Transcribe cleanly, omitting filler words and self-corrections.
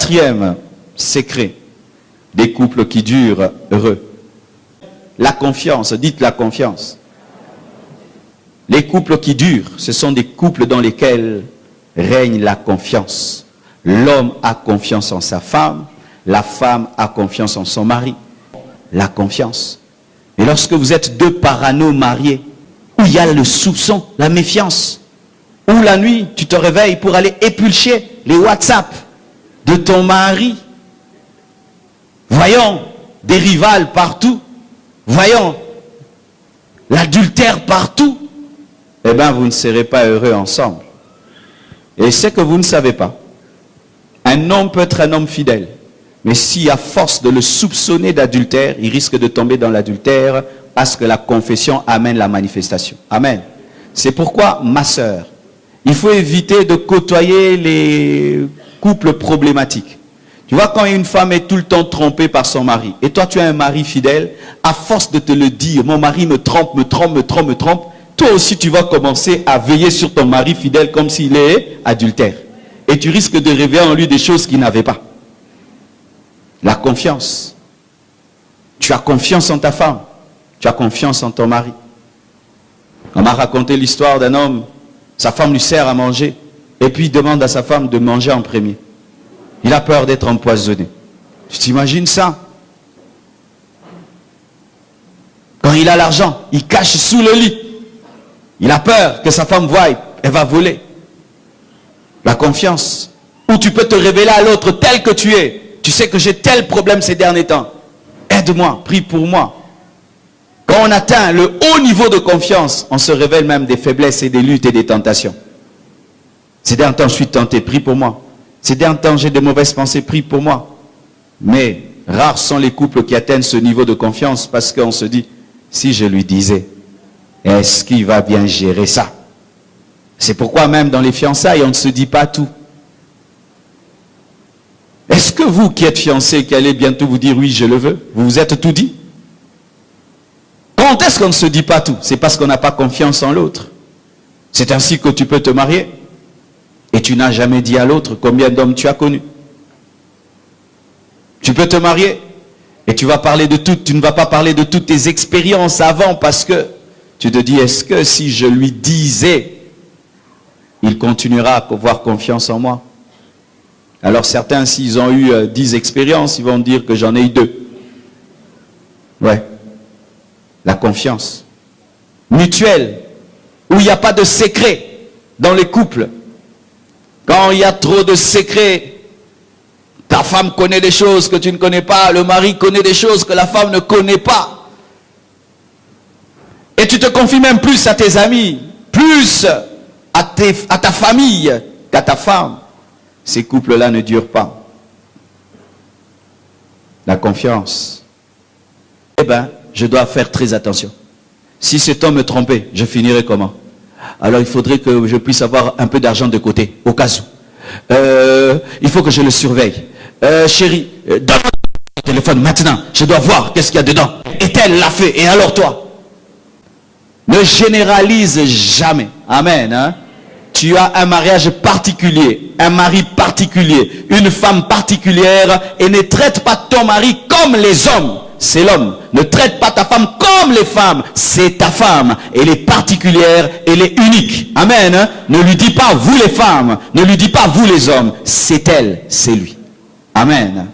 Quatrième secret des couples qui durent heureux. La confiance, dites la confiance. Les couples qui durent, ce sont des couples dans lesquels règne la confiance. L'homme a confiance en sa femme, la femme a confiance en son mari. La confiance. Et lorsque vous êtes deux parano mariés, où il y a le soupçon, la méfiance, où la nuit, tu te réveilles pour aller épulcher les WhatsApp de ton mari, voyons des rivales partout, voyons l'adultère partout, eh bien vous ne serez pas heureux ensemble. Et c'est que vous ne savez pas. Un homme peut être un homme fidèle, mais si à force de le soupçonner d'adultère, il risque de tomber dans l'adultère parce que la confession amène la manifestation. Amen. C'est pourquoi, ma sœur, il faut éviter de côtoyer les couples problématiques. Tu vois, quand une femme est tout le temps trompée par son mari, et toi tu as un mari fidèle, à force de te le dire, mon mari me trompe, toi aussi tu vas commencer à veiller sur ton mari fidèle comme s'il est adultère. Et tu risques de révéler en lui des choses qu'il n'avait pas. La confiance. Tu as confiance en ta femme. Tu as confiance en ton mari. On m'a raconté l'histoire d'un homme, sa femme lui sert à manger, et puis il demande à sa femme de manger en premier. Il a peur d'être empoisonné. Tu t'imagines ça? Quand il a l'argent, il cache sous le lit. Il a peur que sa femme voie, elle va voler. La confiance. Où tu peux te révéler à l'autre tel que tu es. Tu sais que j'ai tel problème ces derniers temps. Aide-moi, prie pour moi. Quand on atteint le haut niveau de confiance, on se révèle même des faiblesses et des luttes et des tentations. Ces derniers temps, je suis tenté, prie pour moi. Ces derniers temps, j'ai de mauvaises pensées, prie pour moi. Mais rares sont les couples qui atteignent ce niveau de confiance parce qu'on se dit, si je lui disais, est-ce qu'il va bien gérer ça? C'est pourquoi même dans les fiançailles, on ne se dit pas tout. Est-ce que vous qui êtes fiancés, qui allez bientôt vous dire oui, je le veux, vous vous êtes tout dit? Quand est-ce qu'on ne se dit pas tout? C'est parce qu'on n'a pas confiance en l'autre. C'est ainsi que tu peux te marier. Et tu n'as jamais dit à l'autre combien d'hommes tu as connus. Tu peux te marier et tu vas parler de tout. Tu ne vas pas parler de toutes tes expériences avant parce que tu te dis, est-ce que si je lui disais, il continuera à avoir confiance en moi? Alors certains, s'ils ont eu 10 expériences, ils vont dire que j'en ai eu 2. Ouais. La confiance. Mutuelle. Où il n'y a pas de secret dans les couples. Quand il y a trop de secrets, ta femme connaît des choses que tu ne connais pas, le mari connaît des choses que la femme ne connaît pas. Et tu te confies même plus à tes amis, plus à ta famille qu'à ta femme. Ces couples-là ne durent pas. La confiance. Eh bien, je dois faire très attention. Si cet homme me trompait, je finirais comment? Alors il faudrait que je puisse avoir un peu d'argent de côté, au cas où. Il faut que je le surveille. Chérie, donne-moi le téléphone maintenant. Je dois voir qu'est-ce qu'il y a dedans. Et elle l'a fait. Et alors toi? Ne généralise jamais. Amen. Hein? Tu as un mariage particulier, un mari particulier, une femme particulière. Et ne traite pas ton mari comme les hommes. C'est l'homme. Ne traite pas ta femme comme les femmes. C'est ta femme. Elle est particulière. Elle est unique. Amen. Hein? Ne lui dis pas vous les femmes. Ne lui dis pas vous les hommes. C'est elle. C'est lui. Amen.